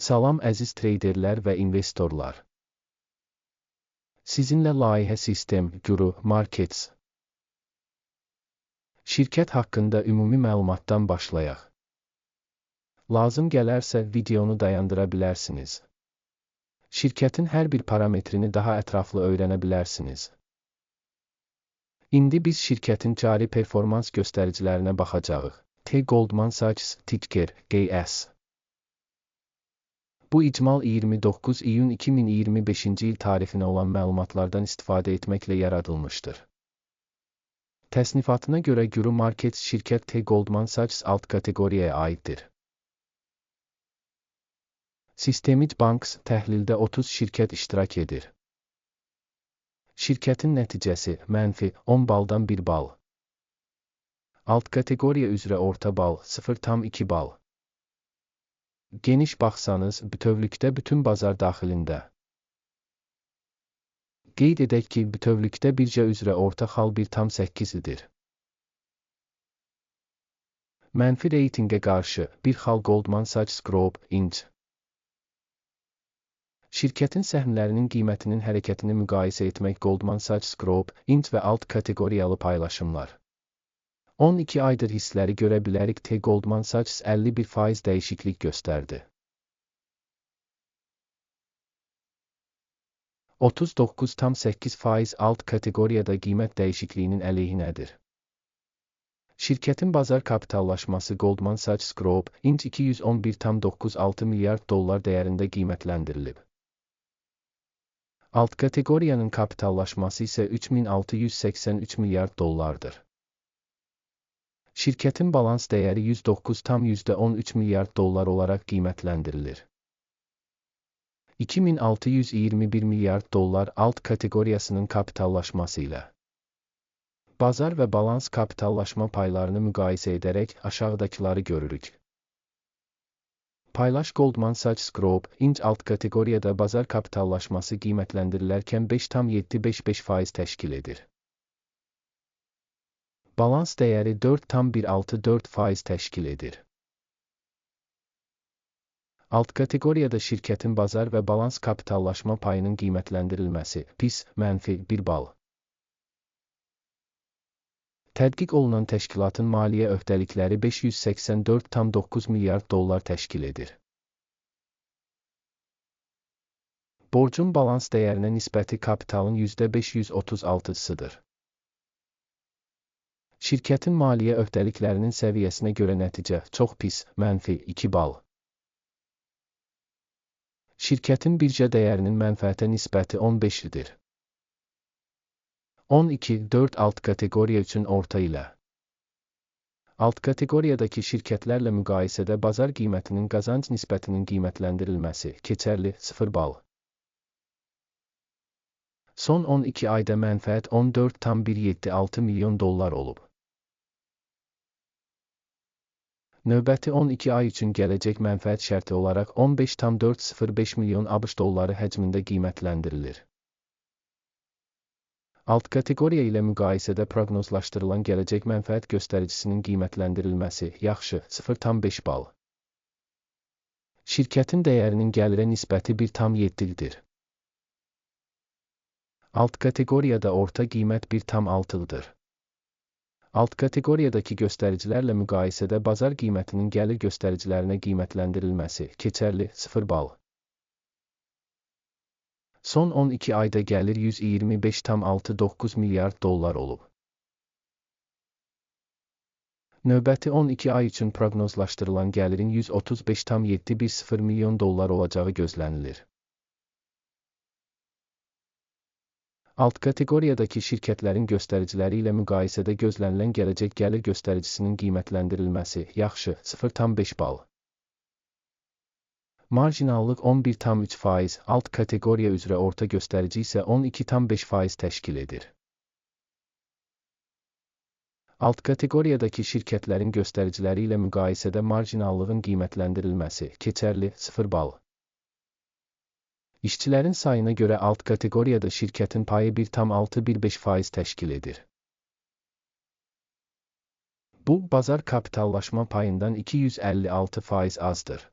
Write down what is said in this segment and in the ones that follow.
Salam əziz treyderlər və investorlar. Sizinlə layihə sistem, Guru Markets şirkət haqqında ümumi məlumatdan başlayaq. Lazım gələrsə videonu dayandıra bilərsiniz. Şirkətin hər bir parametrini daha ətraflı öyrənə bilərsiniz. İndi biz şirkətin cari performans göstəricilərinə baxacağıq. T. Goldman Sachs, ticker, GS. Bu icmal 29 iyun 2025-ci il tarifinə olan məlumatlardan istifadə etməklə yaradılmışdır. Təsnifatına görə Guru Markets şirkət T. Goldman Sachs alt kateqoriyaya aiddir. Systemit Banks təhlildə 30 şirkət iştirak edir. Şirkətin nəticəsi -10 baldan 1 bal. Alt kateqoriya üzrə orta bal 0,2 bal. Geniş baxsanız, bütövlükdə bütün bazar daxilində. Qeyd edək ki, bütövlükdə birja üzrə orta xal 1,8 idir. Mənfi reytinqə qarşı, bir xal Goldman Sachs Group, Inc. Şirkətin səhmlərinin qiymətinin hərəkətini müqayisə etmək Goldman Sachs Group, Inc. və alt kateqoriyalı paylaşımlar. 12 aydır hissləri görə bilərik T. Goldman Sachs 51% dəyişiklik göstərdi. 39,8% alt kateqoriyada qiymət dəyişikliyinin əleyhinədir. Şirkətin bazar kapitallaşması Goldman Sachs Group, Inc. 211,96 milyard dollar dəyərində qiymətləndirilib. Alt kateqoriyanın kapitallaşması isə 3683 milyard dollardır. Şirkətin balans dəyəri 109,13 milyard dollar olaraq qiymətləndirilir. 2621 milyard dollar alt kateqoriyasının kapitallaşması ilə. Bazar və balans kapitallaşma paylarını müqayisə edərək aşağıdakıları görürük. Paylaş Goldman Sachs Group, Inc. alt kateqoriyada bazar kapitallaşması qiymətləndirilərkən 5,755% təşkil edir. Balans dəyəri 4,164% təşkil edir. Alt kateqoriyada şirkətin bazar və balans kapitallaşma payının qiymətləndirilməsi, PIS, -1 bal. Tədqiq olunan təşkilatın maliyyə öhdəlikləri 584,9 milyard dollar təşkil edir. Borcun balans dəyərinə nisbəti kapitalın %536-sıdır. Şirkətin maliyyə öhdəliklərinin səviyyəsinə görə nəticə çox pis, -2 bal. Şirkətin birja dəyərinin mənfəətə nisbəti 15-dir. 12,4 alt kateqoriya üçün orta ilə. Alt kateqoriyadakı şirkətlərlə müqayisədə bazar qiymətinin qazanc nisbətinin qiymətləndirilməsi, keçərli, 0 bal. Son 12 ayda mənfəət 14,176 milyon dollar olub. Növbəti 12 ay üçün gələcək mənfəət şərti olaraq 15,405 milyon ABŞ dolları həcmində qiymətləndirilir. Alt kateqoriya ilə müqayisədə proqnozlaşdırılan gələcək mənfəət göstəricisinin qiymətləndirilməsi, yaxşı, 0,5 bal. Şirkətin dəyərinin gəlirə nisbəti 1,7-dir. Alt kateqoriyada orta qiymət 1,6-dır. Alt kateqoriyadakı göstəricilərlə müqayisədə bazar qiymətinin gəlir göstəricilərinə qiymətləndirilməsi, keçərli, 0 bal. Son 12 ayda gəlir 125,69 milyard dollar olub. Növbəti 12 ay üçün proqnozlaşdırılan gəlirin 135,710 milyon dollar olacağı gözlənilir. Alt kateqoriyadakı şirkətlərin göstəriciləri ilə müqayisədə gözlənilən gələcək gəlir göstəricisinin qiymətləndirilməsi, yaxşı, 0,5 bal. Marjinallıq 11,3%, alt kateqoriya üzrə orta göstərici isə 12,5% təşkil edir. Alt kateqoriyadakı şirkətlərin göstəriciləri ilə müqayisədə marjinallığın qiymətləndirilməsi, keçərli, 0 bal. İşçilərin sayına görə alt kateqoriyada şirkətin payı 1,615% təşkil edir. Bu, bazar kapitallaşma payından 256% azdır.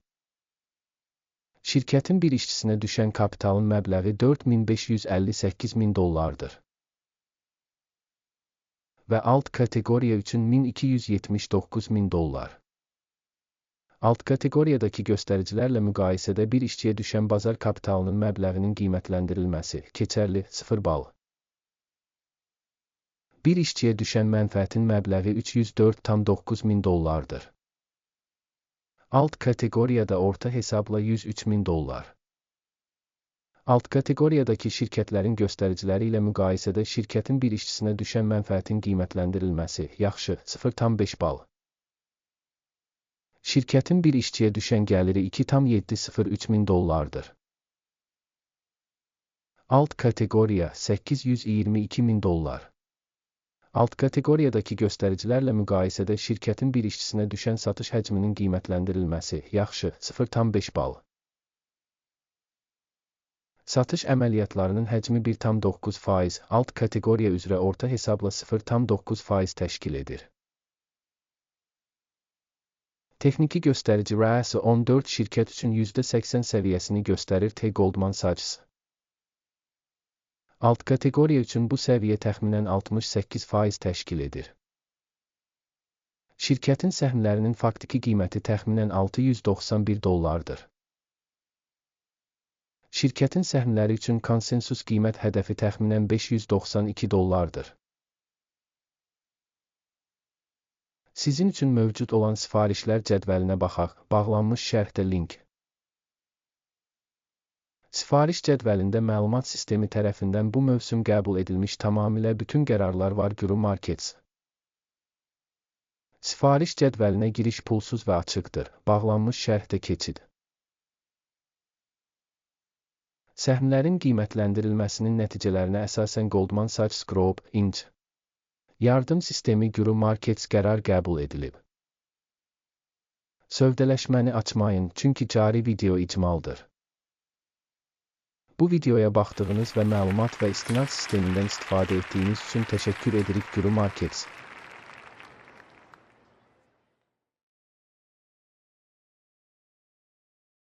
Şirkətin bir işçisinə düşən kapitalın məbləği $4.558.000 və alt kateqoriya üçün $1.279.000. Alt kateqoriyadakı göstəricilərlə müqayisədə bir işçiyə düşən bazar kapitalının məbləğinin qiymətləndirilməsi, keçərli, 0 bal. Bir işçiyə düşən mənfəətin məbləği $304.900. Alt kateqoriyada orta hesabla $103.000. Alt kateqoriyadakı şirkətlərin göstəriciləri ilə müqayisədə şirkətin bir işçisinə düşən mənfəətin qiymətləndirilməsi, yaxşı, 0,5 bal. Şirkətin bir işçiyə düşən gəliri $2,703.000. Alt kateqoriya $822.000. Alt kateqoriyadakı göstəricilərlə müqayisədə şirkətin bir işçisinə düşən satış həcminin qiymətləndirilməsi, yaxşı, 0,5 bal. Satış əməliyyatlarının həcmi 1,9%, alt kateqoriya üzrə orta hesabla 0,9% təşkil edir. Texniki göstərici ROAS 14 şirkət üçün %80 səviyyəsini göstərir. T. Goldman Sachs. Alt kateqoriya üçün bu səviyyə təxminən 68% təşkil edir. Şirkətin səhmlərinin faktiki qiyməti təxminən $691. Şirkətin səhmləri üçün konsensus qiymət hədəfi təxminən $592. Sizin üçün mövcud olan sifarişlər cədvəlinə baxaq, bağlanmış şərhdə link. Sifariş cədvəlində məlumat sistemi tərəfindən bu mövsüm qəbul edilmiş tamamilə bütün qərarlar var. Guru Markets. Sifariş cədvəlinə giriş pulsuz və açıqdır. Bağlanmış şərhdə keçid. Səhmlərin qiymətləndirilməsinin nəticələrinə əsasən Goldman Sachs Group, Inc. Yardım sistemi Guru Markets qərar qəbul edilib. Sövdələşməni açmayın, çünki cari video icmaldır. Bu videoya baxdığınız və məlumat və istinad sistemindən istifadə etdiyiniz üçün təşəkkür edirik. Guru Markets.